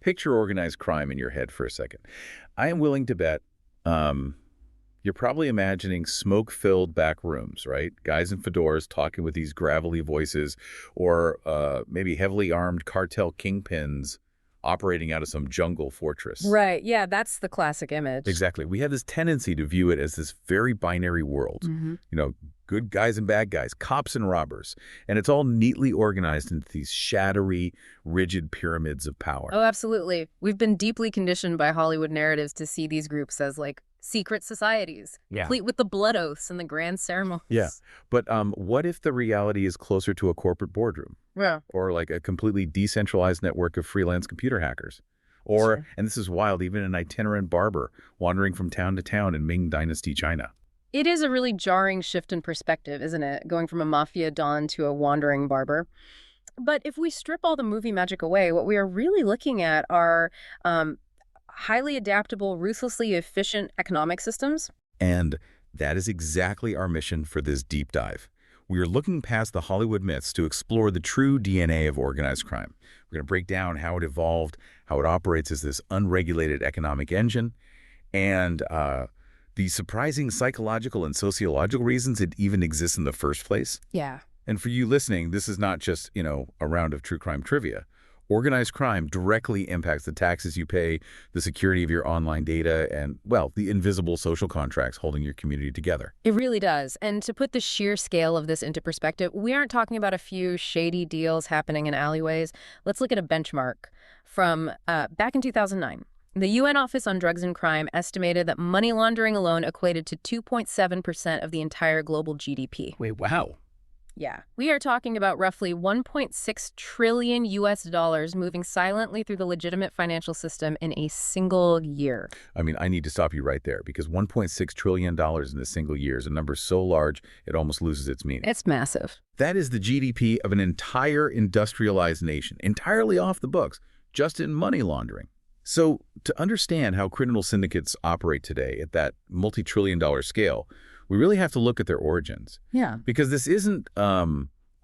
Picture organized crime in your head for a second. I am willing to bet you're probably imagining smoke-filled back rooms, right? Guys in fedoras talking with these gravelly voices, or maybe heavily armed cartel kingpins operating out of some jungle fortress. Right. Yeah, that's the classic image. Exactly. We have this tendency to view it as this very binary world. You know, good guys and bad guys, cops and robbers. And it's all neatly organized into these shadowy, rigid pyramids of power. Oh, absolutely. We've been deeply conditioned by Hollywood narratives to see these groups as like secret societies, complete with the blood oaths and the grand ceremonies. Yeah. But what if the reality is closer to a corporate boardroom? Yeah. Or like a completely decentralized network of freelance computer hackers? Or, Sure. and this is wild, even an itinerant barber wandering from town to town in Ming Dynasty China. It is a really jarring shift in perspective, isn't it? Going from a mafia don to a wandering barber. But if we strip all the movie magic away, what we are really looking at are highly adaptable, ruthlessly efficient economic systems. And that is exactly our mission for this deep dive. We are looking past the Hollywood myths to explore the true DNA of organized crime. We're going to break down how it evolved, how it operates as this unregulated economic engine, and the surprising psychological and sociological reasons it even exists in the first place. Yeah. And for you listening, this is not just, a round of true crime trivia. Organized crime directly impacts the taxes you pay, the security of your online data, and, well, the invisible social contracts holding your community together. It really does. And to put the sheer scale of this into perspective, we aren't talking about a few shady deals happening in alleyways. Let's look at a benchmark from back in 2009. The UN Office on Drugs and Crime estimated that money laundering alone equated to 2.7% of the entire global GDP. Wait, wow. Yeah. We are talking about roughly 1.6 trillion US dollars moving silently through the legitimate financial system in a single year. I mean, I need to stop you right there because $1.6 trillion in a single year is a number so large it almost loses its meaning. It's massive. That is the GDP of an entire industrialized nation, entirely off the books, just in money laundering. So to understand how criminal syndicates operate today at that multi-trillion-dollar scale, we really have to look at their origins. Yeah. Because this isn't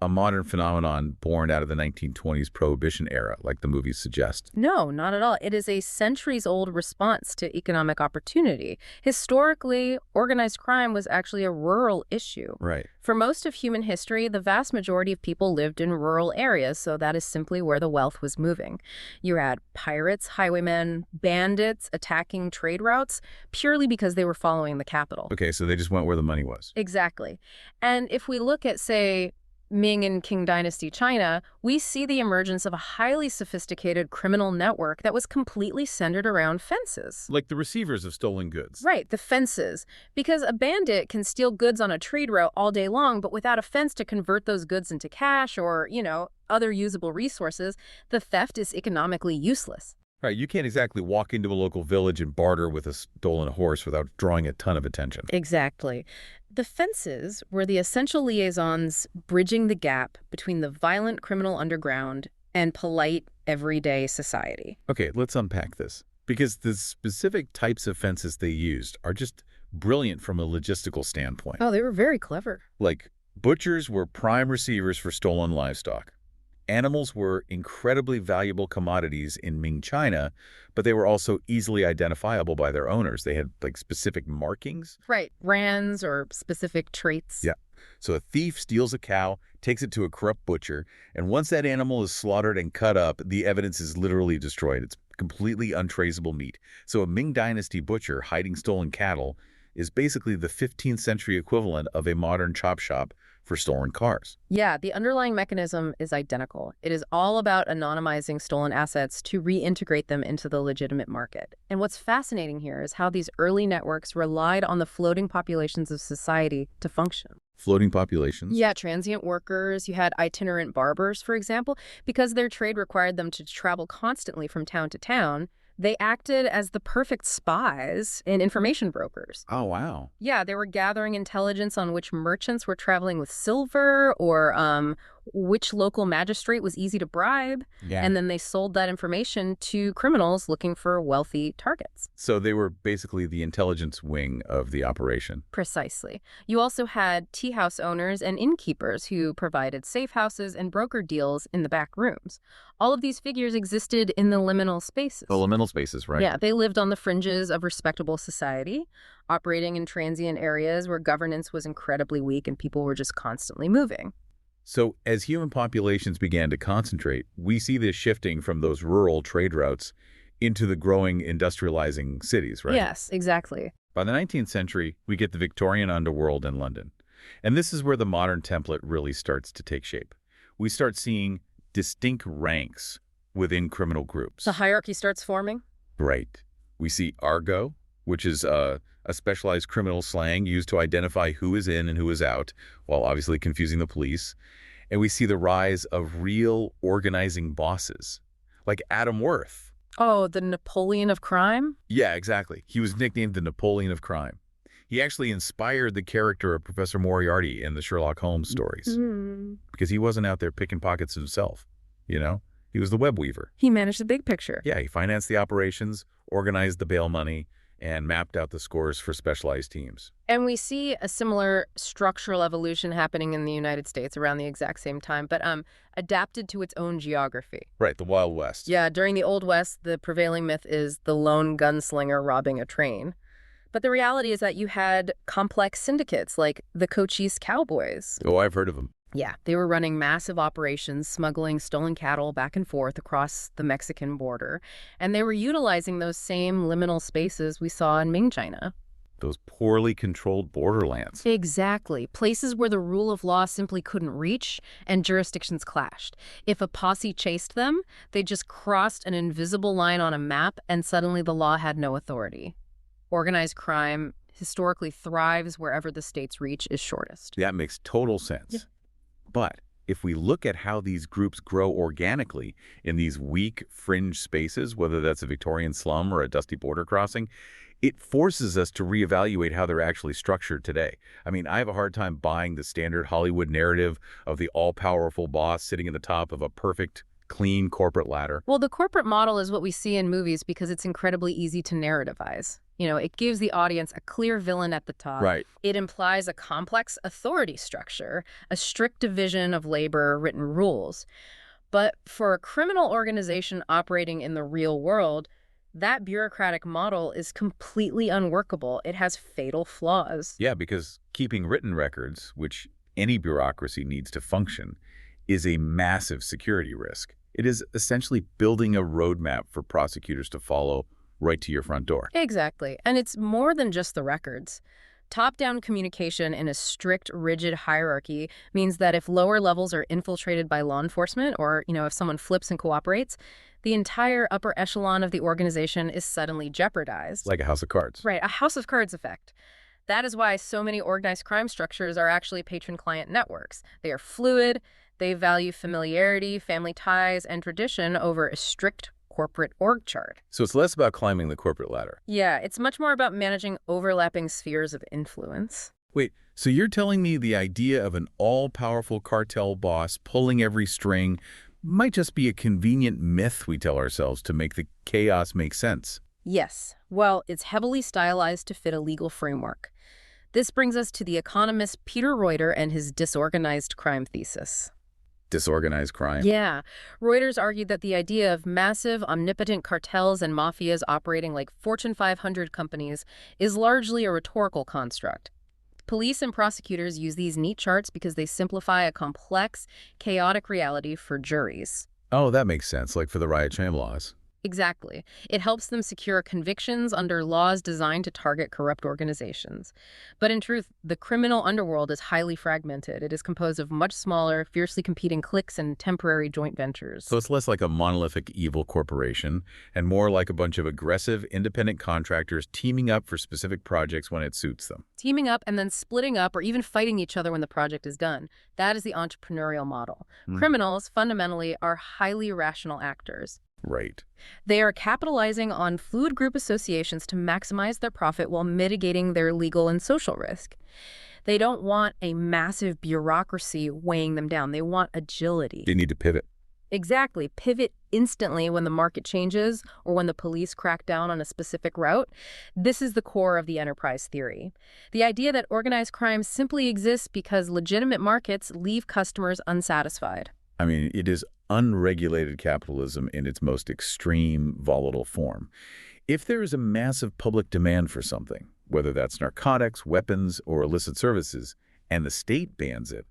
a modern phenomenon born out of the 1920s Prohibition era, like the movies suggest. No, not at all. It is a centuries-old response to economic opportunity. Historically, organized crime was actually a rural issue. Right. For most of human history, the vast majority of people lived in rural areas, so that is simply where the wealth was moving. You had pirates, highwaymen, bandits attacking trade routes purely because they were following the capital. Okay, so they just went where the money was. Exactly. And if we look at, say, Ming and Qing Dynasty China, we see the emergence of a highly sophisticated criminal network that was completely centered around fences. Like the receivers of stolen goods. Right, the fences. Because a bandit can steal goods on a trade route all day long, but without a fence to convert those goods into cash or, other usable resources, the theft is economically useless. Right, you can't exactly walk into a local village and barter with a stolen horse without drawing a ton of attention. Exactly. The fences were the essential liaisons bridging the gap between the violent criminal underground and polite, everyday society. Okay, let's unpack this. Because the specific types of fences they used are just brilliant from a logistical standpoint. Oh, they were very clever. Like, butchers were prime receivers for stolen livestock. Animals were incredibly valuable commodities in Ming China, but they were also easily identifiable by their owners. They had, specific markings. Right, brands or specific traits. Yeah. So a thief steals a cow, takes it to a corrupt butcher, and once that animal is slaughtered and cut up, the evidence is literally destroyed. It's completely untraceable meat. So a Ming Dynasty butcher hiding stolen cattle is basically the 15th century equivalent of a modern chop shop for stolen cars. Yeah, the underlying mechanism is identical. It is all about anonymizing stolen assets to reintegrate them into the legitimate market. And what's fascinating here is how these early networks relied on the floating populations of society to function. Floating populations? Yeah, transient workers. You had itinerant barbers, for example, because their trade required them to travel constantly from town to town. They acted as the perfect spies and information brokers. Oh, wow. Yeah, they were gathering intelligence on which merchants were traveling with silver or which local magistrate was easy to bribe, Yeah. and then they sold that information to criminals looking for wealthy targets. So they were basically the intelligence wing of the operation. Precisely. You also had tea house owners and innkeepers who provided safe houses and broker deals in the back rooms. All of these figures existed in the liminal spaces. The liminal spaces, right? Yeah, they lived on the fringes of respectable society, operating in transient areas where governance was incredibly weak and people were just constantly moving. So as human populations began to concentrate, we see this shifting from those rural trade routes into the growing industrializing cities, right? Yes, exactly. By the 19th century, we get the Victorian underworld in London. And this is where the modern template really starts to take shape. We start seeing distinct ranks within criminal groups. The hierarchy starts forming? Right. We see argot, which is a specialized criminal slang used to identify who is in and who is out, while obviously confusing the police. And we see the rise of real organizing bosses, like Adam Worth. Oh, the Napoleon of crime? Yeah, exactly. He was nicknamed the Napoleon of crime. He actually inspired the character of Professor Moriarty in the Sherlock Holmes stories, because he wasn't out there picking pockets himself, you know? He was the web weaver. He managed the big picture. Yeah, he financed the operations, organized the bail money, and mapped out the scores for specialized teams. And we see a similar structural evolution happening in the United States around the exact same time, but adapted to its own geography. Right, the Wild West. Yeah, during the Old West, the prevailing myth is the lone gunslinger robbing a train. But the reality is that you had complex syndicates like the Cochise Cowboys. Oh, I've heard of them. Yeah, they were running massive operations, smuggling stolen cattle back and forth across the Mexican border. And they were utilizing those same liminal spaces we saw in Ming China. Those poorly controlled borderlands. Exactly. Places where the rule of law simply couldn't reach and jurisdictions clashed. If a posse chased them, they just crossed an invisible line on a map and suddenly the law had no authority. Organized crime historically thrives wherever the state's reach is shortest. That makes total sense. Yeah. But if we look at how these groups grow organically in these weak fringe spaces, whether that's a Victorian slum or a dusty border crossing, it forces us to reevaluate how they're actually structured today. I mean, I have a hard time buying the standard Hollywood narrative of the all-powerful boss sitting at the top of a perfect, clean corporate ladder. Well, the corporate model is what we see in movies because it's incredibly easy to narrativize. You know, it gives the audience a clear villain at the top. Right. It implies a complex authority structure, a strict division of labor, written rules. But for a criminal organization operating in the real world, that bureaucratic model is completely unworkable. It has fatal flaws. Yeah, because keeping written records, which any bureaucracy needs to function, is a massive security risk. It is essentially building a roadmap for prosecutors to follow right to your front door. Exactly. And it's more than just the records. Top-down communication in a strict, rigid hierarchy means that if lower levels are infiltrated by law enforcement or, if someone flips and cooperates, the entire upper echelon of the organization is suddenly jeopardized. Like a house of cards. Right, a house of cards effect. That is why so many organized crime structures are actually patron-client networks. They are fluid, they value familiarity, family ties, and tradition over a strict corporate org chart. So it's less about climbing the corporate ladder. Yeah, it's much more about managing overlapping spheres of influence. Wait, so you're telling me the idea of an all-powerful cartel boss pulling every string might just be a convenient myth we tell ourselves to make the chaos make sense? Yes. Well, it's heavily stylized to fit a legal framework. This brings us to the economist Peter Reuter and his disorganized crime thesis. Disorganized crime? Yeah. Reuters argued that the idea of massive, omnipotent cartels and mafias operating like Fortune 500 companies is largely a rhetorical construct. Police and prosecutors use these neat charts because they simplify a complex, chaotic reality for juries. Oh, that makes sense, like for the riot sham laws. Exactly. It helps them secure convictions under laws designed to target corrupt organizations. But in truth, the criminal underworld is highly fragmented. It is composed of much smaller, fiercely competing cliques and temporary joint ventures. So it's less like a monolithic evil corporation and more like a bunch of aggressive, independent contractors teaming up for specific projects when it suits them. Teaming up and then splitting up or even fighting each other when the project is done. That is the entrepreneurial model. Criminals, fundamentally, are highly rational actors. Right. They are capitalizing on fluid group associations to maximize their profit while mitigating their legal and social risk. They don't want a massive bureaucracy weighing them down. They want agility. They need to pivot. Exactly. Pivot instantly when the market changes or when the police crack down on a specific route. This is the core of the enterprise theory. The idea that organized crime simply exists because legitimate markets leave customers unsatisfied. I mean, it is unregulated capitalism in its most extreme, volatile form. If there is a massive public demand for something, whether that's narcotics, weapons, or illicit services, and the state bans it,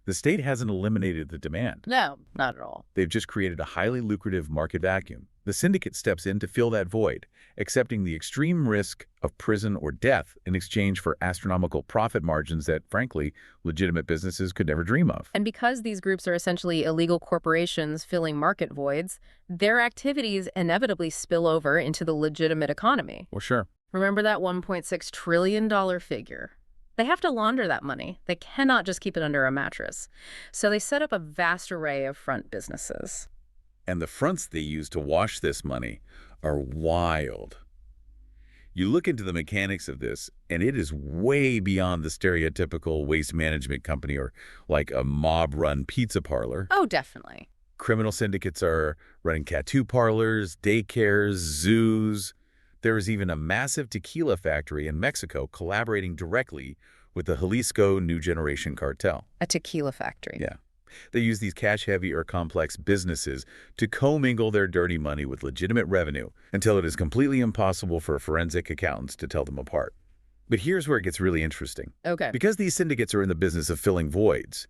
the state hasn't eliminated the demand. No, not at all. They've just created a highly lucrative market vacuum. The syndicate steps in to fill that void, accepting the extreme risk of prison or death in exchange for astronomical profit margins that, frankly, legitimate businesses could never dream of. And because these groups are essentially illegal corporations filling market voids, their activities inevitably spill over into the legitimate economy. Well, sure. Remember that $1.6 trillion figure? They have to launder that money. They cannot just keep it under a mattress. So they set up a vast array of front businesses. And the fronts they use to wash this money are wild. You look into the mechanics of this, and it is way beyond the stereotypical waste management company or like a mob-run pizza parlor. Oh, definitely. Criminal syndicates are running tattoo parlors, daycares, zoos. There is even a massive tequila factory in Mexico collaborating directly with the Jalisco New Generation cartel. A tequila factory. Yeah. They use these cash-heavy or complex businesses to commingle their dirty money with legitimate revenue until it is completely impossible for forensic accountants to tell them apart. But here's where it gets really interesting. Okay. Because these syndicates are in the business of filling voids,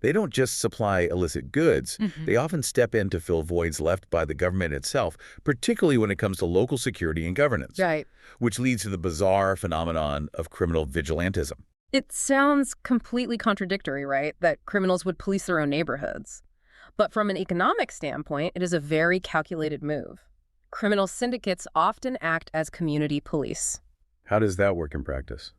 they don't just supply illicit goods. They often step in to fill voids left by the government itself, particularly when it comes to local security and governance. Right. Which leads to the bizarre phenomenon of criminal vigilantism. It sounds completely contradictory, right? That criminals would police their own neighborhoods. But from an economic standpoint, it is a very calculated move. Criminal syndicates often act as community police. How does that work in practice?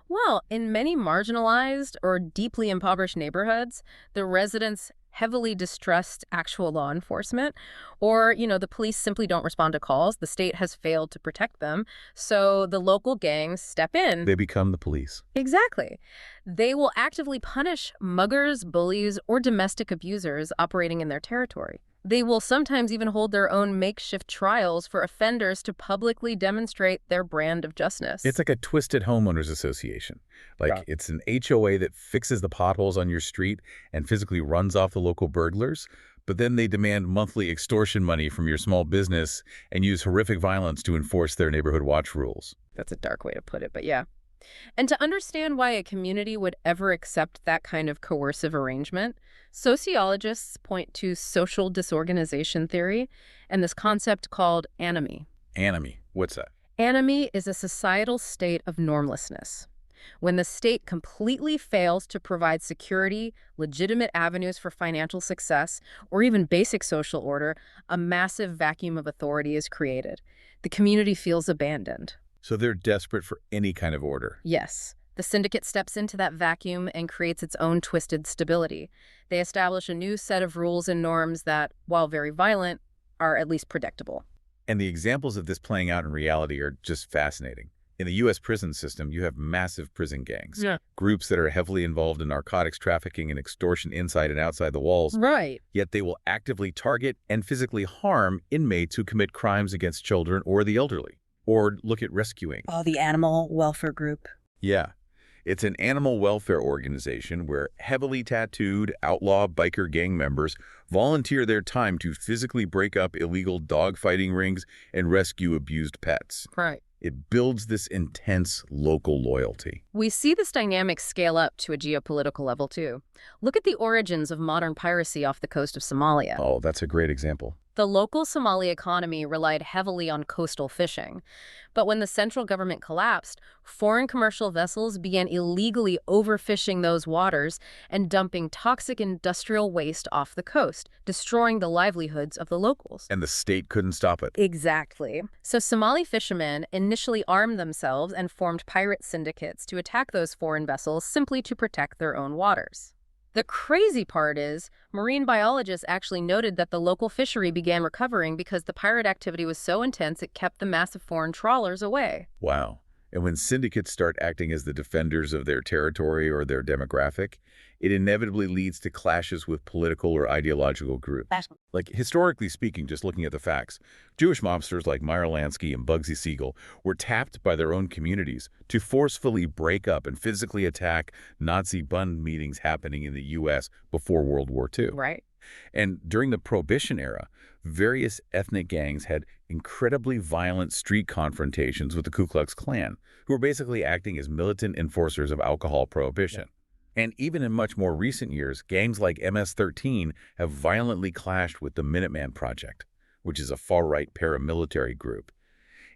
Well, in many marginalized or deeply impoverished neighborhoods, the residents heavily distrust actual law enforcement, or, the police simply don't respond to calls. The state has failed to protect them, so the local gangs step in. They become the police. Exactly. They will actively punish muggers, bullies, or domestic abusers operating in their territory. They will sometimes even hold their own makeshift trials for offenders to publicly demonstrate their brand of justice. It's like a twisted homeowners association. It's an HOA that fixes the potholes on your street and physically runs off the local burglars, but then they demand monthly extortion money from your small business and use horrific violence to enforce their neighborhood watch rules. That's a dark way to put it, but yeah. And to understand why a community would ever accept that kind of coercive arrangement, sociologists point to social disorganization theory and this concept called anomie. Anomie. What's that? Anomie is a societal state of normlessness. When the state completely fails to provide security, legitimate avenues for financial success, or even basic social order, a massive vacuum of authority is created. The community feels abandoned. So they're desperate for any kind of order. Yes. The syndicate steps into that vacuum and creates its own twisted stability. They establish a new set of rules and norms that, while very violent, are at least predictable. And the examples of this playing out in reality are just fascinating. In the U.S. prison system, you have massive prison gangs. Yeah. Groups that are heavily involved in narcotics trafficking and extortion inside and outside the walls. Right. Yet they will actively target and physically harm inmates who commit crimes against children or the elderly. Or look at rescuing. Oh, the animal welfare group. Yeah. It's an animal welfare organization where heavily tattooed outlaw biker gang members volunteer their time to physically break up illegal dogfighting rings and rescue abused pets. Right. It builds this intense local loyalty. We see this dynamic scale up to a geopolitical level, too. Look at the origins of modern piracy off the coast of Somalia. Oh, that's a great example. The local Somali economy relied heavily on coastal fishing. But when the central government collapsed, foreign commercial vessels began illegally overfishing those waters and dumping toxic industrial waste off the coast, destroying the livelihoods of the locals. And the state couldn't stop it. Exactly. So Somali fishermen initially armed themselves and formed pirate syndicates to attack those foreign vessels simply to protect their own waters. The crazy part is, marine biologists actually noted that the local fishery began recovering because the pirate activity was so intense it kept the massive foreign trawlers away. Wow. And when syndicates start acting as the defenders of their territory or their demographic, it inevitably leads to clashes with political or ideological groups. Like, historically speaking, just looking at the facts, Jewish mobsters like Meyer Lansky and Bugsy Siegel were tapped by their own communities to forcefully break up and physically attack Nazi Bund meetings happening in the U.S. before World War II. Right. And during the Prohibition era, various ethnic gangs had incredibly violent street confrontations with the Ku Klux Klan, who were basically acting as militant enforcers of alcohol prohibition. And even in much more recent years, gangs like MS-13 have violently clashed with the Minuteman Project, which is a far-right paramilitary group.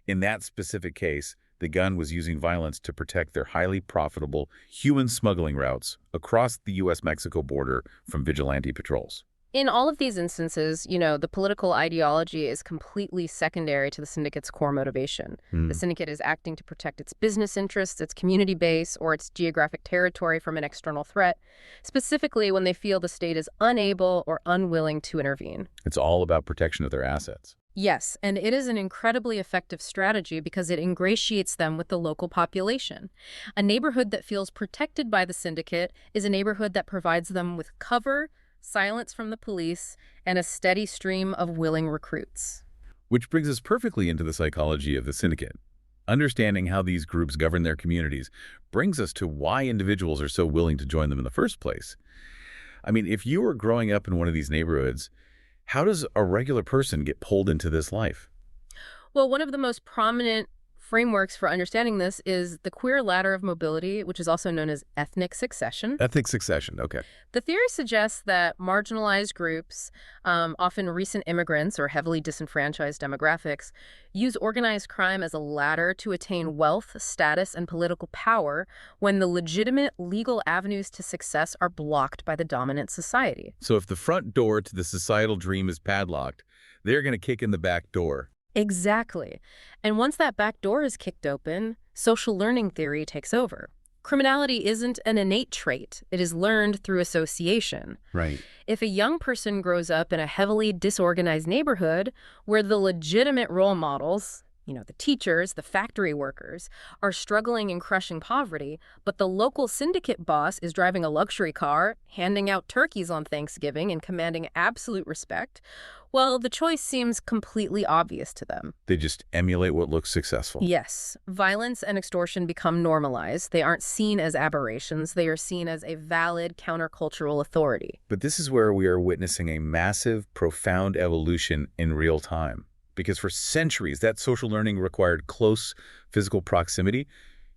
In that specific case, the gun was using violence to protect their highly profitable human smuggling routes across the U.S.-Mexico border from vigilante patrols. In all of these instances, the political ideology is completely secondary to the syndicate's core motivation. The syndicate is acting to protect its business interests, its community base, or its geographic territory from an external threat, specifically when they feel the state is unable or unwilling to intervene. It's all about protection of their assets. Yes, and it is an incredibly effective strategy because it ingratiates them with the local population. A neighborhood that feels protected by the syndicate is a neighborhood that provides them with cover, silence from the police, and a steady stream of willing recruits. Which brings us perfectly into the psychology of the syndicate. Understanding how these groups govern their communities brings us to why individuals are so willing to join them in the first place. I mean, if you were growing up in one of these neighborhoods, how does a regular person get pulled into this life? Well, one of the most prominent frameworks for understanding this is the queer ladder of mobility, which is also known as ethnic succession. Ethnic succession, okay. The theory suggests that marginalized groups, often recent immigrants or heavily disenfranchised demographics, use organized crime as a ladder to attain wealth, status, and political power when the legitimate legal avenues to success are blocked by the dominant society. So if the front door to the societal dream is padlocked, they're going to kick in the back door. Exactly. And once that back door is kicked open, social learning theory takes over. Criminality isn't an innate trait. It is learned through association. Right. If a young person grows up in a heavily disorganized neighborhood where the legitimate role models, the teachers, the factory workers, are struggling and crushing poverty, but the local syndicate boss is driving a luxury car, handing out turkeys on Thanksgiving, and commanding absolute respect, well, the choice seems completely obvious to them. They just emulate what looks successful. Yes. Violence and extortion become normalized. They aren't seen as aberrations. They are seen as a valid countercultural authority. But this is where we are witnessing a massive, profound evolution in real time. Because for centuries, that social learning required close physical proximity.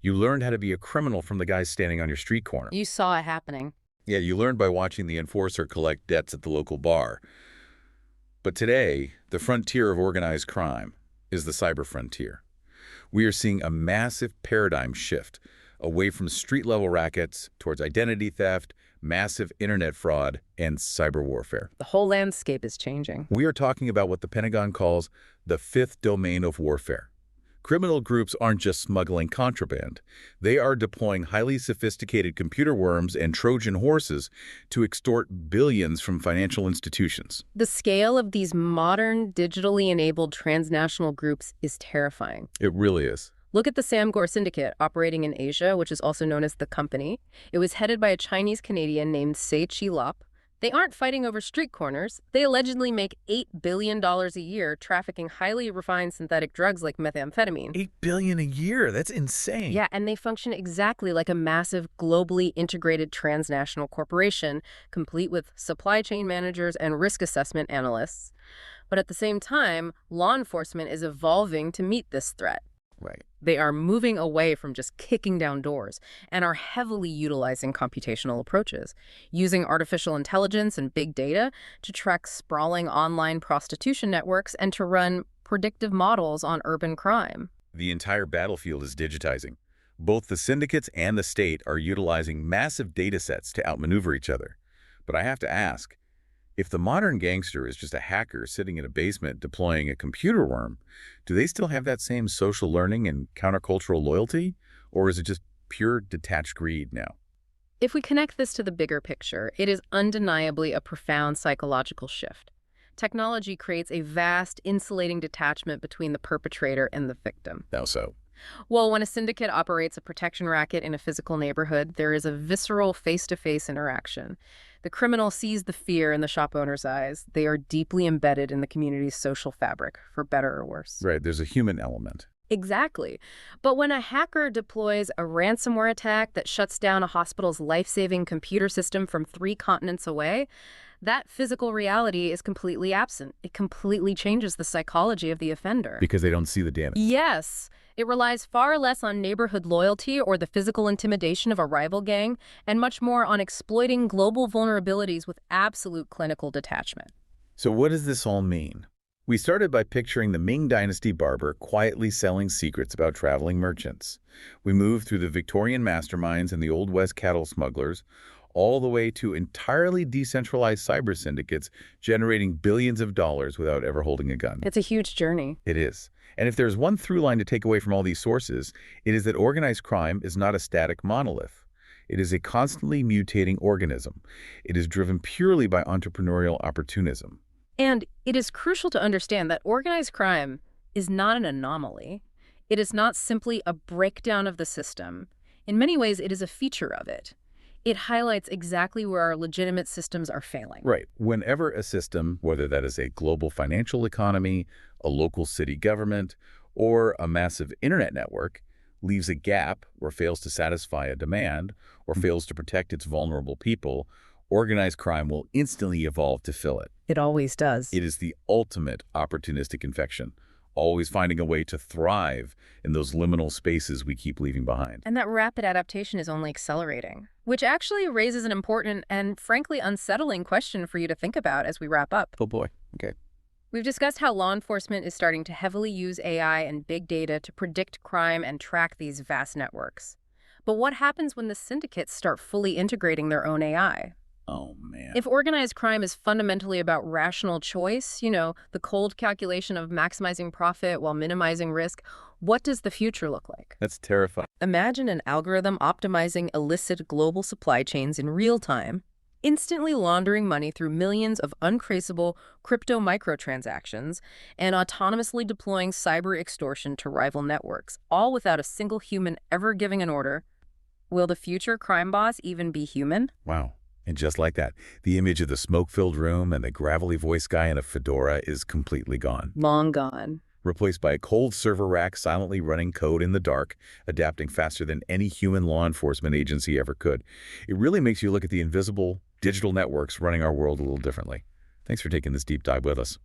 You learned how to be a criminal from the guys standing on your street corner. You saw it happening. Yeah, you learned by watching the enforcer collect debts at the local bar. But today, the frontier of organized crime is the cyber frontier. We are seeing a massive paradigm shift away from street-level rackets towards identity theft, massive internet fraud, and cyber warfare. The whole landscape is changing. We are talking about what the Pentagon calls the fifth domain of warfare. Criminal groups aren't just smuggling contraband. They are deploying highly sophisticated computer worms and Trojan horses to extort billions from financial institutions. The scale of these modern, digitally enabled transnational groups is terrifying. It really is. Look at the Samgor Syndicate operating in Asia, which is also known as the Company. It was headed by a Chinese-Canadian named Se Chi Lop. They aren't fighting over street corners. They allegedly make $8 billion a year trafficking highly refined synthetic drugs like methamphetamine. $8 billion a year? That's insane. Yeah, and they function exactly like a massive, globally integrated transnational corporation, complete with supply chain managers and risk assessment analysts. But at the same time, law enforcement is evolving to meet this threat. Right. They are moving away from just kicking down doors and are heavily utilizing computational approaches, using artificial intelligence and big data to track sprawling online prostitution networks and to run predictive models on urban crime. The entire battlefield is digitizing. Both the syndicates and the state are utilizing massive data sets to outmaneuver each other. But I have to ask, if the modern gangster is just a hacker sitting in a basement deploying a computer worm, do they still have that same social learning and countercultural loyalty? Or is it just pure detached greed now? If we connect this to the bigger picture, it is undeniably a profound psychological shift. Technology creates a vast, insulating detachment between the perpetrator and the victim. How so? Well, when a syndicate operates a protection racket in a physical neighborhood, there is a visceral face-to-face interaction. The criminal sees the fear in the shop owner's eyes. They are deeply embedded in the community's social fabric, for better or worse. Right, there's a human element. Exactly. But when a hacker deploys a ransomware attack that shuts down a hospital's life-saving computer system from 3 continents away, that physical reality is completely absent. It completely changes the psychology of the offender. Because they don't see the damage. Yes. It relies far less on neighborhood loyalty or the physical intimidation of a rival gang, and much more on exploiting global vulnerabilities with absolute clinical detachment. So what does this all mean? We started by picturing the Ming Dynasty barber quietly selling secrets about traveling merchants. We moved through the Victorian masterminds and the Old West cattle smugglers, all the way to entirely decentralized cyber syndicates generating billions of dollars without ever holding a gun. It's a huge journey. It is. And if there's one through line to take away from all these sources, it is that organized crime is not a static monolith. It is a constantly mutating organism. It is driven purely by entrepreneurial opportunism. And it is crucial to understand that organized crime is not an anomaly. It is not simply a breakdown of the system. In many ways, it is a feature of it. It highlights exactly where our legitimate systems are failing. Right. Whenever a system, whether that is a global financial economy, a local city government, or a massive internet network, leaves a gap or fails to satisfy a demand or fails to protect its vulnerable people, organized crime will instantly evolve to fill it. It always does. It is the ultimate opportunistic infection, always finding a way to thrive in those liminal spaces we keep leaving behind. And that rapid adaptation is only accelerating, which actually raises an important and frankly unsettling question for you to think about as we wrap up. Oh boy. Okay. We've discussed how law enforcement is starting to heavily use AI and big data to predict crime and track these vast networks. But what happens when the syndicates start fully integrating their own AI? Oh, man. If organized crime is fundamentally about rational choice, the cold calculation of maximizing profit while minimizing risk, what does the future look like? That's terrifying. Imagine an algorithm optimizing illicit global supply chains in real time, instantly laundering money through millions of untraceable crypto microtransactions, and autonomously deploying cyber extortion to rival networks, all without a single human ever giving an order. Will the future crime boss even be human? Wow. And just like that, the image of the smoke-filled room and the gravelly voice guy in a fedora is completely gone. Long gone. Replaced by a cold server rack silently running code in the dark, adapting faster than any human law enforcement agency ever could. It really makes you look at the invisible digital networks running our world a little differently. Thanks for taking this deep dive with us.